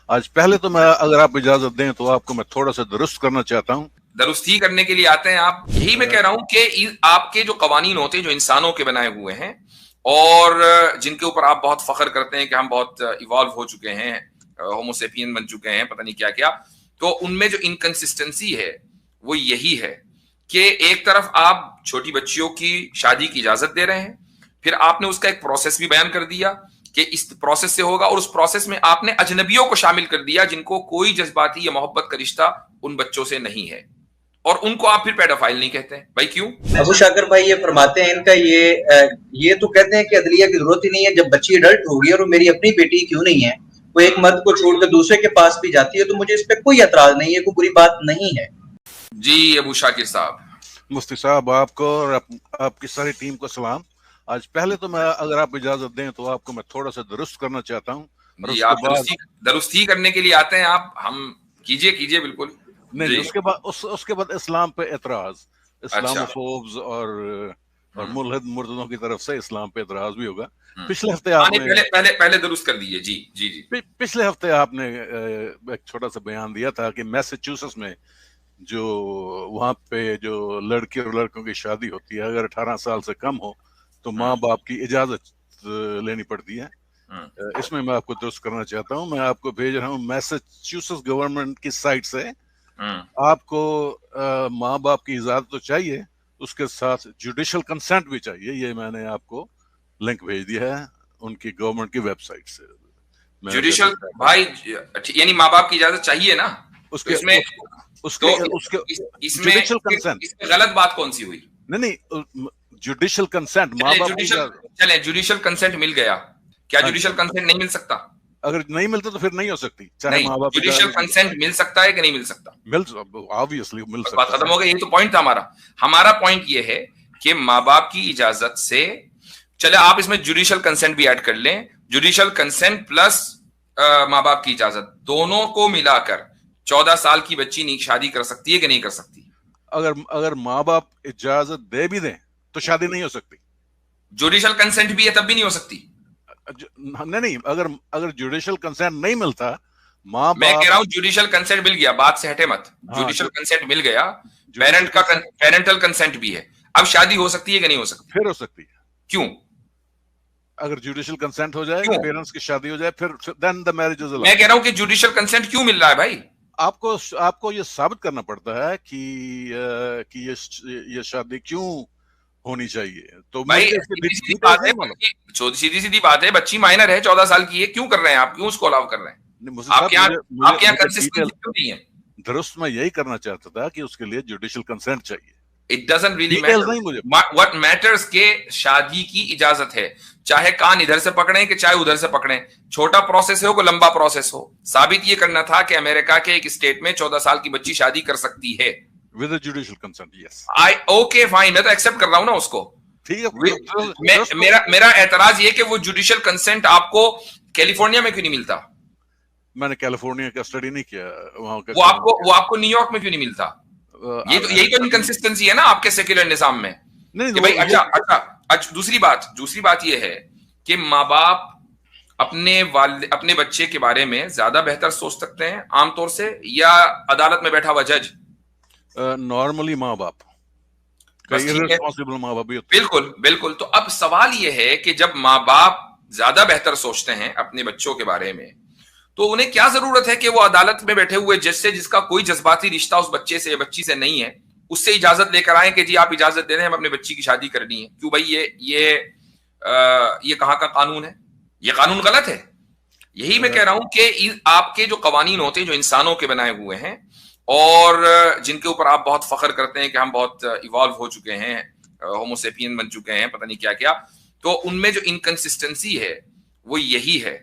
آج پہلے تو میں اگر آپ اجازت دیں تو آپ کو میں تھوڑا سا درست کرنا چاہتا ہوں. درستی کرنے کے لیے آتے ہیں آپ. یہی میں کہہ رہا ہوں کہ آپ کے جو قوانین ہوتے ہیں جو انسانوں کے بنائے ہوئے ہیں اور جن کے اوپر آپ بہت فخر کرتے ہیں کہ ہم بہت ایوالو ہو چکے ہیں, ہوموسیپین بن چکے ہیں, پتہ نہیں کیا کیا, تو ان میں جو انکنسسٹنسی ہے وہ یہی ہے کہ ایک طرف آپ چھوٹی بچیوں کی شادی کی اجازت دے رہے ہیں, پھر آپ نے اس کا ایک پروسیس بھی بیان کر دیا کہ اس پروسیس سے ہوگا, اور اس پروسیس میں آپ نے اجنبیوں کو شامل کر دیا جن کو کوئی جذباتی یا محبت کا رشتہ ان بچوں سے نہیں ہے, اور ان کو آپ پھر پیڈوفائل نہیں کہتے ہیں. بھائی کیوں؟ ابو شاکر بھائی یہ فرماتے ہیں ان کا یہ تو کہتے ہیں کہ عدلیہ کی ضرورت ہی نہیں ہے, جب بچی اڈلٹ ہوگی اور میری اپنی بیٹی کیوں نہیں ہے, وہ ایک مرد کو چھوڑ کر دوسرے کے پاس بھی جاتی ہے تو مجھے اس پہ کوئی اعتراض نہیں ہے, کوئی بری بات نہیں ہے. جی ابو شاکر صاحب. مفتی صاحب آپ کو اور آپ کی ساری ٹیم کو سلام. آج پہلے تو میں اگر آپ اجازت دیں تو آپ کو میں تھوڑا سا درست کرنا چاہتا ہوں. جی آپ درستی کرنے کے لیے آتے ہیں آپ, ہم کیجئے بالکل. نہیں, اس کے بعد اسلام پہ اعتراض, اسلاموفوبز اور ملحد مردوں کی طرف سے اسلام پہ اعتراض بھی ہوگا. پچھلے ہفتے آپ نے پہلے درست کر دیجئے. جی پچھلے ہفتے آپ نے ایک چھوٹا سا بیان دیا تھا کہ میساچوسٹس میں جو وہاں پہ جو لڑکی اور لڑکوں کی شادی ہوتی ہے اگر 18 سال سے کم ہو تو ماں باپ کی اجازت لینی پڑتی ہے. اس میں آپ کو درست کرنا چاہتا ہوں. میں آپ کو بھیج رہا ہوں میساچوسٹس گورنمنٹ کی سائٹ سے. آپ کو ماں باپ کی اجازت تو چاہیے, اس کے ساتھ جوڈیشل کنسنٹ بھی چاہیے. یہ میں نے آپ کو لنک بھیج دیا ہے ان کی گورنمنٹ کی ویب سائٹ سے. جوڈیشل بھائی یعنی ماں باپ کی اجازت چاہیے نا اس میں غلط بات کون سی ہوئی؟ نہیں, جوڈیشل کنسنٹ ماں باپ کی چلیں جوڈیشل کنسنٹ مل گیا, کیا جوڈیشل کنسنٹ نہیں مل سکتا؟ اگر نہیں ملتا تو پھر نہیں ہو سکتی. چاہے ماں باپ جوڈیشل کنسنٹ مل سکتا ہے کہ نہیں مل سکتا؟ آبویسلی مل سکتا. بات ختم ہو گئی. یہی تو پوائنٹ تھا ہمارا پوائنٹ یہ ہے کہ ماں باپ کی اجازت سے, چلے آپ اس میں جوڈیشل کنسنٹ بھی ایڈ کر لیں, جوڈیشل کنسنٹ پلس ماں باپ کی اجازت دونوں کو ملا کر 14 سال کی بچی شادی کر سکتی ہے کہ نہیں کر سکتی؟ اگر ماں باپ اجازت دے بھی دیں تو شادی نہیں ہو سکتی. جوڈیشل کنسنٹ بھی ہے تب بھی نہیں ہو سکتی. نہیں, اگر جوڈیشل کنسنٹ نہیں ملتا, ماں میں کہہ رہا ہوں جوڈیشل کنسنٹ مل گیا, بات سے ہٹے مت, جوڈیشل کنسنٹ مل گیا, پیرنٹل کنسنٹ بھی ہے, اب شادی ہو سکتی ہے کہ نہیں ہو سکتی؟ پھر ہو سکتی ہے. کیوں؟ اگر جوڈیشل کنسنٹ ہو جائے, پیرنٹس کی شادی ہو جائے, پھر then the marriage is allowed. میں کہہ رہا ہوں کہ جوڈیشل کنسنٹ کیوں مل رہا ہے بھائی؟ آپ کو یہ ثابت کرنا پڑتا ہے کہ یہ شادی کیوں ہونی چاہیے. تو سیدھی سیدھی بات ہے, بچی مائنر ہے, 14 سال کی ہے, کیوں کر رہے ہیں آپ, کیوں اس کو الاؤ کر رہے ہیں آپ کے یہاں کنسسٹنسی کیوں نہیں ہے؟ درست میں یہی کرنا چاہتا تھا کہ اس کے لیے جوڈیشل کنسنٹ چاہیے. It doesn't really matter. What matters کہ شادی کی اجازت ہے, چاہے کان ادھر سے پکڑیں کہ چاہے ادھر سے پکڑیں, چھوٹا پروسیس ہو کہ لمبا پروسیس ہو, ثابت یہ کرنا تھا کہ امریکہ کے ایک اسٹیٹ میں 14 سال کی بچی شادی کر سکتی ہے with a judicial consent. Yes. Okay fine, میں تو ایکسپٹ کر رہا ہوں نا اس کو. میرا اعتراض یہ کہ وہ جوڈیشل کنسنٹ آپ کو کیلیفورنیا میں کیوں نہیں ملتا؟ میں نے کیلیفورنیا کا اسٹڈی نہیں کیا, وہ آپ کو نیو یارک میں کیوں نہیں ملتا؟ یہی تو انکنسسٹنسی ہے نا آپ کے سیکولر نظام میں. اچھا دوسری بات یہ ہے کہ ماں باپ اپنے بچے کے بارے میں زیادہ بہتر سوچ سکتے ہیں عام طور سے, یا عدالت میں بیٹھا ہوا جج؟ نارملی ماں باپ, بالکل. تو اب سوال یہ ہے کہ جب ماں باپ زیادہ بہتر سوچتے ہیں اپنے بچوں کے بارے میں, تو انہیں کیا ضرورت ہے کہ وہ عدالت میں بیٹھے ہوئے جج سے, جس کا کوئی جذباتی رشتہ اس بچے سے یا بچی سے نہیں ہے, اس سے اجازت لے کر آئیں کہ جی آپ اجازت دے رہے ہیں ہم اپنے بچی کی شادی کرنی ہے؟ کیوں بھائی یہ کہاں کا قانون ہے؟ یہ قانون غلط ہے. یہی میں کہہ رہا ہوں کہ آپ کے جو قوانین ہوتے ہیں جو انسانوں کے بنائے ہوئے ہیں اور جن کے اوپر آپ بہت فخر کرتے ہیں کہ ہم بہت ایوالو ہو چکے ہیں, ہوموسیپین بن چکے ہیں, پتہ نہیں کیا کیا, تو ان میں جو انکنسسٹنسی ہے وہ یہی ہے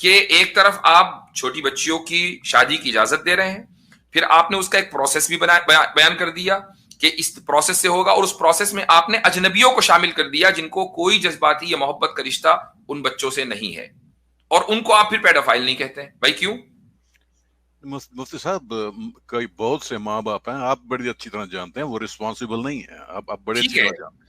کہ ایک طرف آپ چھوٹی بچیوں کی شادی کی اجازت دے رہے ہیں, پھر آپ نے اس کا ایک پروسیس بھی بیان کر دیا کہ اس پروسیس سے ہوگا, اور اس پروسیس میں آپ نے اجنبیوں کو شامل کر دیا جن کو کوئی جذباتی یا محبت کا رشتہ ان بچوں سے نہیں ہے, اور ان کو آپ پھر پیڈوفائل نہیں کہتے. بھائی کیوں؟ مفتی صاحب کئی بہت سے ماں باپ ہیں, آپ بڑی اچھی طرح جانتے ہیں, وہ رسپانسیبل نہیں ہے. آپ بڑے اچھی طرح جانتے ہیں.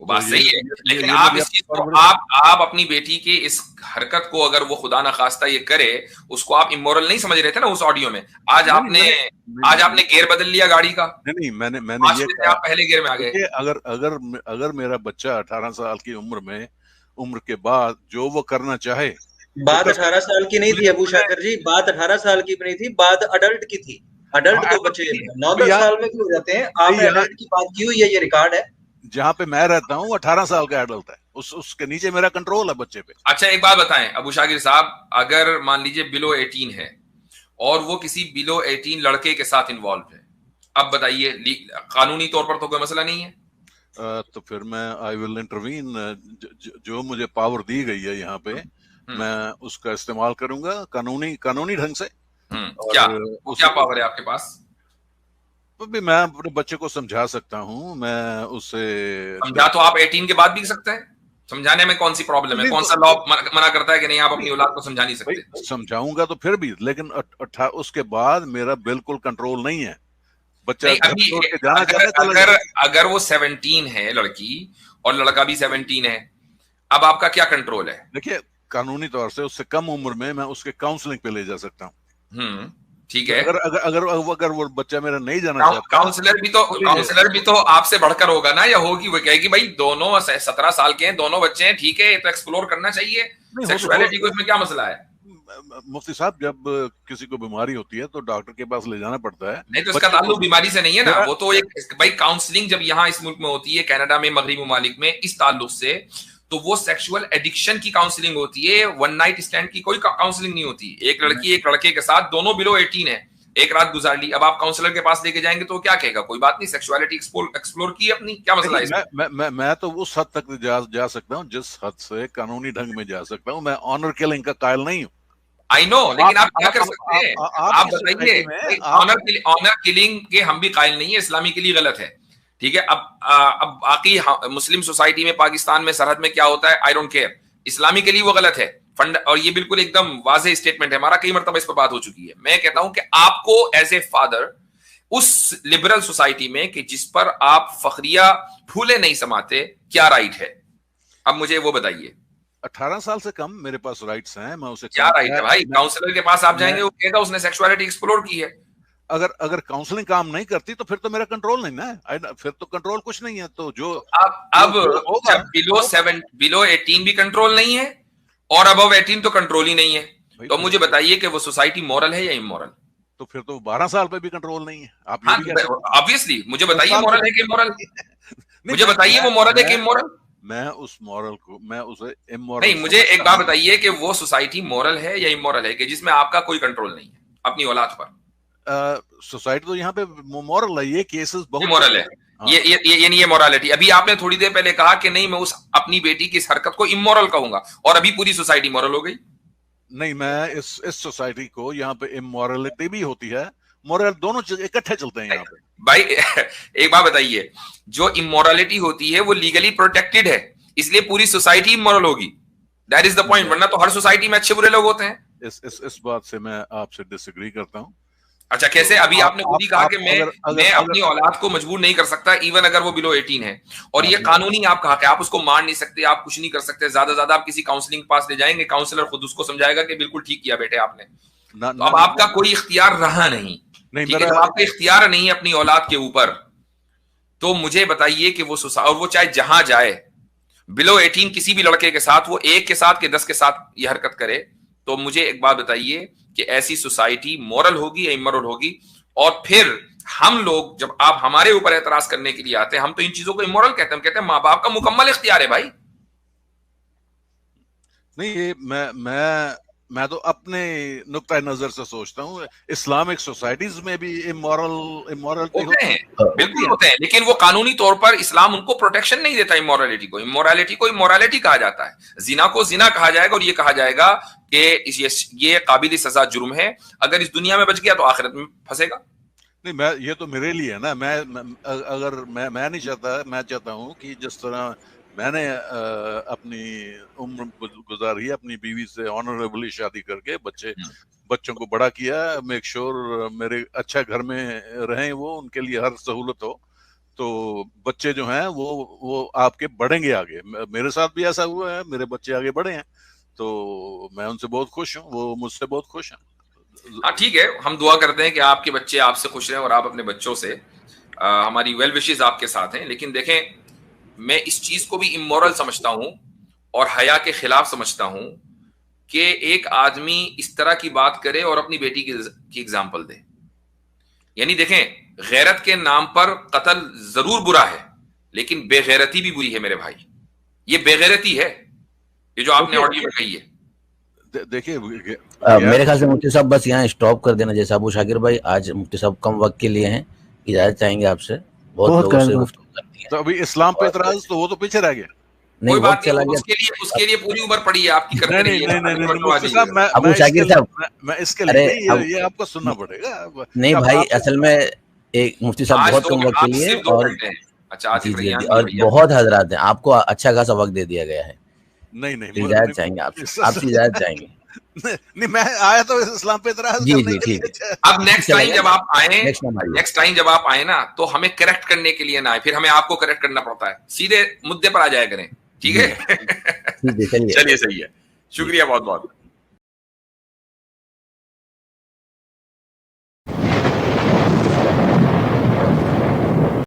وہ بات صحیح ہے، لیکن آپ اس چیز کو آپ اپنی بیٹی کے اس حرکت کو اگر وہ خدا نخواستہ یہ کرے اس کو آپ امورل نہیں سمجھ رہے تھے نا اس آڈیو میں. آج آپ نے گیئر بدل لیا گاڑی کا. نہیں میں نے یہ کہا آپ پہلے گیئر میں آ گئے. اگر میرا بچہ 18 سال کی عمر کے بعد جو وہ کرنا چاہے. بات 18 سال کی نہیں تھی ابو شاکر جی، بات 18 سال کی نہیں تھی، بات اڈلٹ کی تھی. اڈلٹ تو بچے 9-10 سال میں کیوں ہو جاتے ہیں؟ آپ نے اڈلٹ کی بات کی ہوئی ہے، یہ ریکارڈ ہے. جہاں پہ میں رہتا ہوں 18 سال کا ایڈلٹ ہے، اس کے نیچے میرا کنٹرول ہے بچے پہ. اچھا ایک بات بتائیں ابو شاکر صاحب، اگر مان لیجئے بلو 18 ہے اور وہ کسی بلو 18 لڑکے کے ساتھ انوالو ہے، اب بتائیے قانونی طور پر تو کوئی مسئلہ نہیں ہے؟ تو پھر میں آئی ول انٹروین، جو مجھے پاور دی گئی ہے یہاں پہ میں اس کا استعمال کروں گا قانونی ڈھنگ سے. کیا پاور ہے آپ کے پاس؟ میں اپنے بچے کو سمجھا سکتا ہوں. میں اسے سمجھا تو آپ 18 کے بعد بھی سکتے ہیں. سمجھانے میں کون سی پرابلم ہے؟ کون سا لا منع کرتا ہے کہ نہیں آپ اپنی اولاد کو سمجھا نہیں سکتے؟ سمجھاؤں گا تو پھر بھی، لیکن اس کے بعد میرا بالکل کنٹرول نہیں ہے. بچہ اگر وہ 17 ہے لڑکی اور لڑکا بھی 17 ہے، اب آپ کا کیا کنٹرول ہے؟ دیکھیے قانونی طور سے اس سے کم عمر میں اس کے کاؤنسلنگ پہ لے جا سکتا ہوں. ٹھیک ہے. اگر وہ بچہ میرا نہیں جانا چاہتا، کاؤنسلر بھی تو آپ سے بڑھ کر ہوگا نا، یا ہوگی وہ کہے گی بھائی دونوں 17 سال کے ہیں، دونوں بچے ہیں، ٹھیک ہے، تو ایکسپلور کرنا چاہیے سیکسولیٹی کو، اس میں کیا مسئلہ ہے؟ مفتی صاحب جب کسی کو بیماری ہوتی ہے تو ڈاکٹر کے پاس لے جانا پڑتا ہے. نہیں تو اس کا تعلق بیماری سے نہیں ہے نا، وہ تو ایک بھائی کاؤنسلنگ جب یہاں اس ملک میں ہوتی ہے، کینیڈا میں، مغربی ممالک میں، اس تعلق سے تو وہ سیکشول ایڈکشن کی کاؤنسلنگ ہوتی ہے، ون نائٹ اسٹینڈ کی کوئی کاؤنسلنگ نہیں ہوتی. ایک لڑکی ایک لڑکے کے ساتھ دونوں بلو 18 ہے، ایک رات گزار لی، اب آپ کاؤنسلر کے پاس لے کے جائیں گے تو کیا کہے گا؟ کوئی بات نہیں، سیکشوالٹی ایکسپلور کی اپنی، کیا مسئلہ ہے؟ میں تو اس حد تک جا سکتا ہوں جس حد سے قانونی ڈھنگ میں جا سکتا ہوں. میں آنر کلنگ کا قائل نہیں ہوں. آئی نو، لیکن آپ کیا کر سکتے ہیں؟ آپ بتائیے. آنر کلنگ کے ہم بھی قائل نہیں ہے، اسلامی کے لیے غلط ہے، ٹھیک ہے. اب باقی مسلم سوسائٹی میں، پاکستان میں، سرحد میں کیا ہوتا ہے آئی ڈونٹ کیئر. اسلامی کے لیے وہ غلط ہے اور یہ بالکل ایک دم واضح اسٹیٹمنٹ ہے ہمارا، کئی مرتبہ اس پر بات ہو چکی ہے. میں کہتا ہوں کہ آپ کو ایز اے فادر اس لبرل سوسائٹی میں کہ جس پر آپ فخریہ پھولے نہیں سماتے، کیا رائٹ ہے؟ اب مجھے وہ بتائیے. 18 سال سے کم میرے پاس رائٹس ہیں. میں اسے کیا رائٹ ہے بھائی؟ کاؤنسلر کے پاس آپ جائیں گے، وہ کہے گا اس نے سیکسوالٹی ایکسپلور کی ہے. اگر کاؤنسلنگ کام نہیں کرتی تو پھر تو میرا کنٹرول نہیں نا، پھر تو کنٹرول کچھ نہیں ہے. تو جو اب جب بلو 18 بھی کنٹرول نہیں ہے اور ابو 18 تو کنٹرول ہی نہیں ہے، تو مجھے بتائیے کہ وہ سوسائٹی مورل ہے یا امورل؟ تو پھر تو 12 سال پہ بھی کنٹرول نہیں ہے. آپ آبویسلی مجھے بتائیے مورل ہے کہ امورل؟ مجھے بتائیے وہ مورل ہے کہ امورل؟ میں اس مورل کو، میں اسے امورل نہیں، مجھے ایک بات بتائیے کہ وہ سوسائٹی مورل ہے یا امورل ہے کہ جس میں آپ کا کوئی کنٹرول نہیں ہے اپنی اولاد پر؟ سوسائٹی تو یہاں پہ مورل ہے. یہ کیسز بہت مورل ہے، یعنی یہ مورالٹی. ابھی آپ نے تھوڑی دیر پہلے کہا کہ نہیں میں اس اپنی بیٹی کی اس حرکت کو امورل کہوں گا، اور ابھی پوری سوسائٹی مورل ہو گئی. نہیں، میں اس سوسائٹی کو یہاں پہ امورلٹی بھی ہوتی ہے، مورل دونوں چیز اکٹھے چلتے ہیں یہاں پہ. بھائی ایک بات بتائیے، جو امورالٹی ہوتی ہے وہ لیگلی پروٹیکٹڈ ہے، اس لیے پوری سوسائٹی امورل ہوگی. That is the point. ورنہ تو ہر سوسائٹی میں اچھے برے لوگ ہوتے ہیں. اس بات سے میں آپ سے ڈس ایگری کرتا ہوں. اچھا کیسے؟ ابھی آپ نے خود ہی کہا کہ میں اپنی اولاد کو مجبور نہیں کر سکتا ایون اگر وہ بلو 18 ہے، اور یہ قانونی آپ کہا کہ آپ اس کو مار نہیں سکتے، آپ کچھ نہیں کر سکتے، زیادہ زیادہ آپ کسی کاؤنسلنگ پاس لے جائیں گے، کاؤنسلر خود اس کو سمجھائے گا کہ بالکل ٹھیک کیا بیٹے آپ نے. تو اب آپ کا کوئی اختیار رہا نہیں، ٹھیک ہے. جب آپ کا اختیار نہیں ہے اپنی اولاد کے اوپر، تو مجھے بتائیے کہ وہ اور وہ چاہے جہاں جائے بلو 18 کسی بھی لڑکے کے ساتھ، وہ ایک کے ساتھ کہ 10 کے ساتھ یہ حرکت کرے، تو مجھے ایک بات بتائیے کہ ایسی سوسائٹی مورل ہوگی یا امورل ہوگی؟ اور پھر ہم لوگ جب آپ ہمارے اوپر اعتراض کرنے کے لیے آتے ہیں، ہم تو ان چیزوں کو امورل کہتے ہیں. ہم کہتے ہیں ماں باپ کا مکمل اختیار ہے بھائی. نہیں، یہ میں تو اپنے نقطۂ نظر سے سوچتا ہوں. اسلامک سوسائٹیز میں بھی امورلٹی ہوتے ہیں، بالکل ہوتے ہیں، لیکن وہ قانونی طور پر اسلام ان کو پروٹیکشن نہیں دیتا. امورالٹی کو امورالٹی کہا جاتا ہے. زنا کو زنا کہا جائے گا، اور یہ کہا جائے گا کہ یہ قابل سزا جرم ہے. اگر اس دنیا میں بچ گیا تو آخرت میں پھنسے گا. نہیں، یہ تو میرے لیے ہے نا. میں نہیں چاہتا. میں چاہتا ہوں کہ جس طرح میں نے اپنی عمر گزاری اپنی بیوی سے آنریبلی شادی کر کے بچوں کو بڑا کیا، میک شور میرے اچھا گھر میں رہیں، وہ ان کے لیے ہر سہولت ہو. تو بچے جو ہیں وہ آپ کے بڑھیں گے آگے. میرے ساتھ بھی ایسا ہوا ہے, میرے بچے آگے بڑھے ہیں, تو میں ان سے بہت خوش ہوں, وہ مجھ سے بہت خوش ہیں. ہاں ٹھیک ہے, ہم دعا کرتے ہیں کہ آپ کے بچے آپ سے خوش رہیں اور آپ اپنے بچوں سے. ہماری ویل وشز آپ کے ساتھ ہیں. لیکن دیکھیں, میں اس چیز کو بھی امورل سمجھتا ہوں اور حیا کے خلاف سمجھتا ہوں کہ ایک آدمی اس طرح کی بات کرے اور اپنی بیٹی کی اگزامپل دے. یعنی دیکھیں, غیرت کے نام پر قتل ضرور برا ہے, لیکن بے غیرتی بھی بری ہے میرے بھائی. یہ بے غیرتی ہے, یہ جو آپ نے آڈیو میں کہی ہے. دیکھیے میرے خیال سے مفتی صاحب بس یہاں اسٹاپ کر دینا. جیسا ابو شاکر بھائی, آج مفتی صاحب کم وقت کے لیے ہیں, اجازت چاہیں گے آپ سے. بہت لوگوں سے گفتگو کرتی تو ابھی اسلام پہ اعتراض تو وہ تو پیچھے رہ گیا. کوئی بات نہیں, اس کے لیے پوری عمر پڑی ہے آپ کی کرتے رہیے. ابو شاکر صاحب, میں اس کے لیے یہ آپ کو سننا پڑے گا. نہیں بھائی, اصل میں ایک مفتی صاحب بہت کم وقت کے لیے, اور بہت حضرات ہیں, آپ کو اچھا خاصا وقت دے دیا گیا ہے. نہیں اجازت چاہیں گے آپ سے, آپ کی اجازت چاہیں گے. نہیں, میں آیا تو اسلام پہ اعتراض کرنے کے لیے. اب نیکسٹ ٹائم جب آپ آئیں نا, تو ہمیں کریکٹ کرنے کے لیے نہ آئے, پھر ہمیں آپ کو کریکٹ کرنا پڑتا ہے. سیدھے مدے پر آ جایا کریں, ٹھیک ہے؟ چلیے, صحیح ہے, شکریہ بہت بہت.